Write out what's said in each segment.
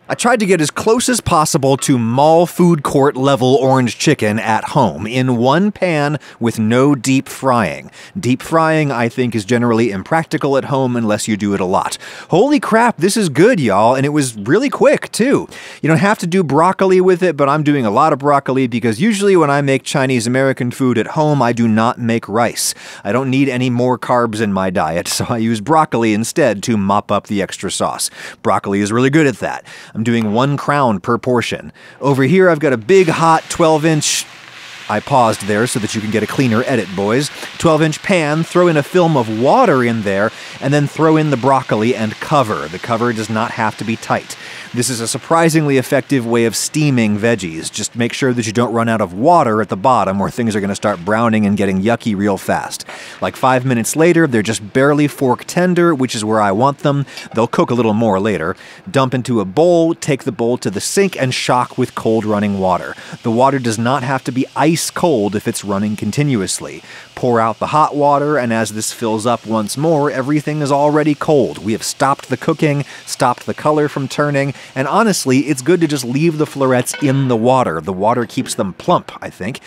I tried to get as close as possible to mall food court level orange chicken at home in one pan with no deep frying. Deep frying, I think, is generally impractical at home unless you do it a lot. Holy crap, this is good, y'all, and it was really quick, too. You don't have to do broccoli with it, but I'm doing a lot of broccoli because usually when I make Chinese American food at home, I do not make rice. I don't need any more carbs in my diet, so I use broccoli instead to mop up the extra sauce. Broccoli is really good at that. I'm doing 1 crown per portion. Over here, I've got a big, hot 12-inch... I paused there so that you can get a cleaner edit, boys. 12-inch pan, throw in a film of water in there, and then throw in the broccoli and cover. The cover does not have to be tight. This is a surprisingly effective way of steaming veggies. Just make sure that you don't run out of water at the bottom or things are going to start browning and getting yucky real fast. Like 5 minutes later, they're just barely fork tender, which is where I want them. They'll cook a little more later. Dump into a bowl, take the bowl to the sink, and shock with cold running water. The water does not have to be ice cold if it's running continuously. Pour out the hot water, and as this fills up once more, everything is already cold. We have stopped the cooking, stopped the color from turning, and honestly, it's good to just leave the florets in the water. The water keeps them plump, I think.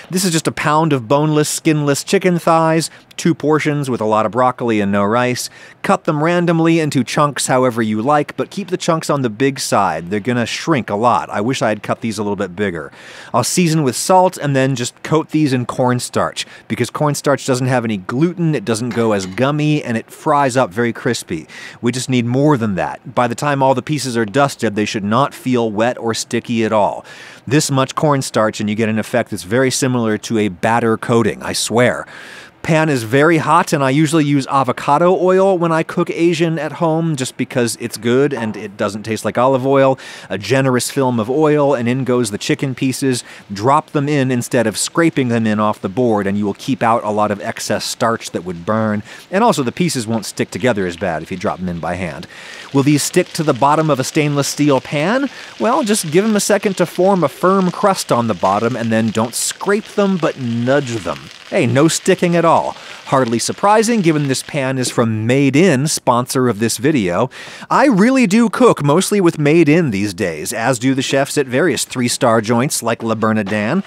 This is just a pound of boneless, skinless chicken thighs, 2 portions with a lot of broccoli and no rice. Cut them randomly into chunks however you like, but keep the chunks on the big side. They're gonna shrink a lot. I wish I had cut these a little bit bigger. I'll season with salt and then just coat these in cornstarch. Because cornstarch doesn't have any gluten, it doesn't go as gummy, and it fries up very crispy. We just need more than that. By the time all the pieces are dusted, they should not feel wet or sticky at all. This much cornstarch and you get an effect that's very similar to a batter coating, I swear. Pan is very hot, and I usually use avocado oil when I cook Asian at home just because it's good and it doesn't taste like olive oil. A generous film of oil, and in goes the chicken pieces. Drop them in instead of scraping them in off the board, and you will keep out a lot of excess starch that would burn. And also the pieces won't stick together as bad if you drop them in by hand. Will these stick to the bottom of a stainless steel pan? Well, just give them a second to form a firm crust on the bottom, and then don't scrape them, but nudge them. Hey, no sticking at all. Hardly surprising given this pan is from Made In, sponsor of this video. I really do cook mostly with Made In these days, as do the chefs at various 3-star joints like Le Bernardin.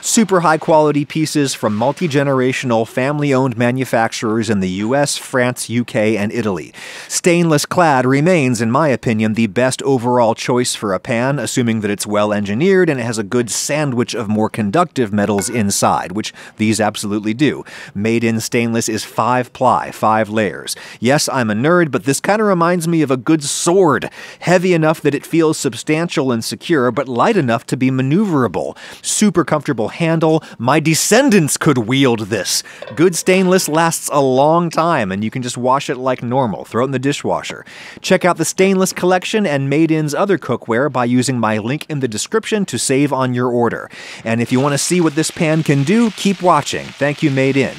Super high quality pieces from multi-generational family-owned manufacturers in the US, France, UK, and Italy. Stainless clad remains, in my opinion, the best overall choice for a pan, assuming that it's well engineered and it has a good sandwich of more conductive metals inside, which these absolutely do. Made In stainless is 5-ply, 5 layers. Yes, I'm a nerd, but this kind of reminds me of a good sword. Heavy enough that it feels substantial and secure, but light enough to be maneuverable. Super comfortable handle. My descendants could wield this. Good stainless lasts a long time, and you can just wash it like normal. Throw it in the dishwasher. Check out the stainless collection and Made In's other cookware by using my link in the description to save on your order. And if you want to see what this pan can do, keep watching. Thank you, Made In.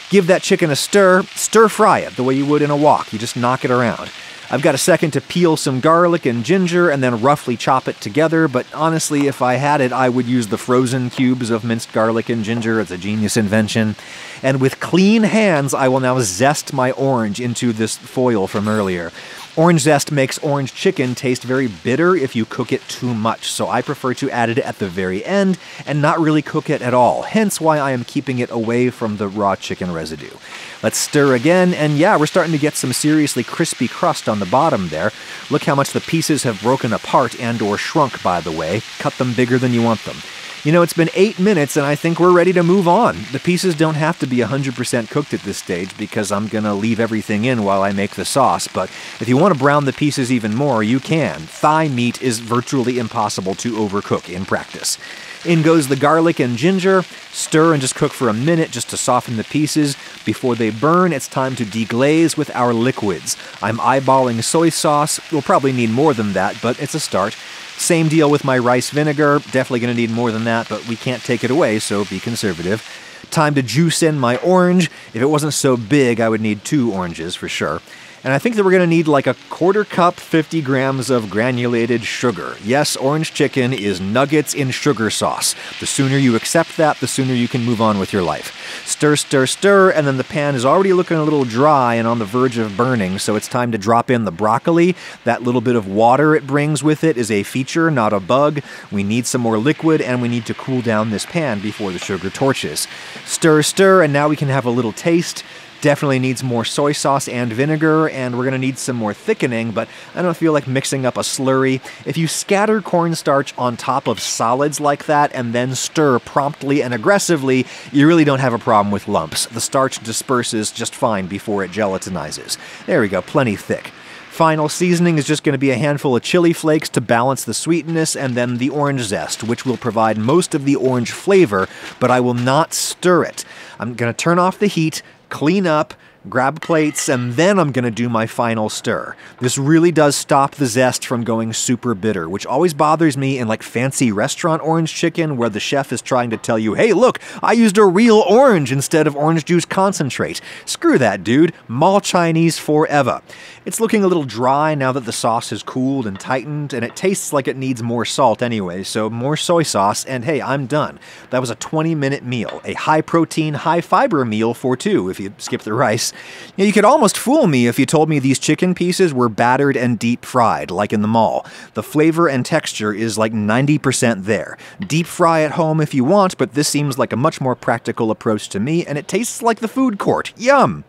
Give that chicken a stir fry it the way you would in a wok. You just knock it around. I've got a second to peel some garlic and ginger and then roughly chop it together, but honestly, if I had it, I would use the frozen cubes of minced garlic and ginger. It's a genius invention. And with clean hands, I will now zest my orange into this foil from earlier. Orange zest makes orange chicken taste very bitter if you cook it too much, so I prefer to add it at the very end and not really cook it at all, hence why I am keeping it away from the raw chicken residue. Let's stir again, and yeah, we're starting to get some seriously crispy crust on the bottom there. Look how much the pieces have broken apart and or shrunk, by the way. Cut them bigger than you want them. You know, it's been 8 minutes and I think we're ready to move on. The pieces don't have to be 100% cooked at this stage because I'm gonna leave everything in while I make the sauce, but if you want to brown the pieces even more, you can. Thigh meat is virtually impossible to overcook in practice. In goes the garlic and ginger. Stir and just cook for a minute just to soften the pieces. Before they burn, it's time to deglaze with our liquids. I'm eyeballing soy sauce. We'll probably need more than that, but it's a start. Same deal with my rice vinegar. Definitely going to need more than that, but we can't take it away, so be conservative. Time to juice in my orange. If it wasn't so big, I would need 2 oranges for sure. And I think that we're going to need like a quarter cup, 50 grams of granulated sugar. Yes, orange chicken is nuggets in sugar sauce. The sooner you accept that, the sooner you can move on with your life. Stir, stir, stir, and then the pan is already looking a little dry and on the verge of burning, so it's time to drop in the broccoli. That little bit of water it brings with it is a feature, not a bug. We need some more liquid, and we need to cool down this pan before the sugar torches. Stir, stir, and now we can have a little taste. Definitely needs more soy sauce and vinegar, and we're going to need some more thickening, but I don't feel like mixing up a slurry. If you scatter cornstarch on top of solids like that and then stir promptly and aggressively, you really don't have a problem with lumps. The starch disperses just fine before it gelatinizes. There we go, plenty thick. Final seasoning is just going to be a handful of chili flakes to balance the sweetness, and then the orange zest, which will provide most of the orange flavor, but I will not stir it. I'm going to turn off the heat, clean up, grab plates, and then I'm going to do my final stir. This really does stop the zest from going super bitter, which always bothers me in like fancy restaurant orange chicken where the chef is trying to tell you, hey look, I used a real orange instead of orange juice concentrate. Screw that, dude. Mall Chinese forever. It's looking a little dry now that the sauce has cooled and tightened, and it tastes like it needs more salt anyway, so more soy sauce, and hey, I'm done. That was a 20-minute meal, a high-protein, high-fiber meal for two if you skip the rice. You could almost fool me if you told me these chicken pieces were battered and deep fried, like in the mall. The flavor and texture is like 90% there. Deep fry at home if you want, but this seems like a much more practical approach to me, and it tastes like the food court. Yum!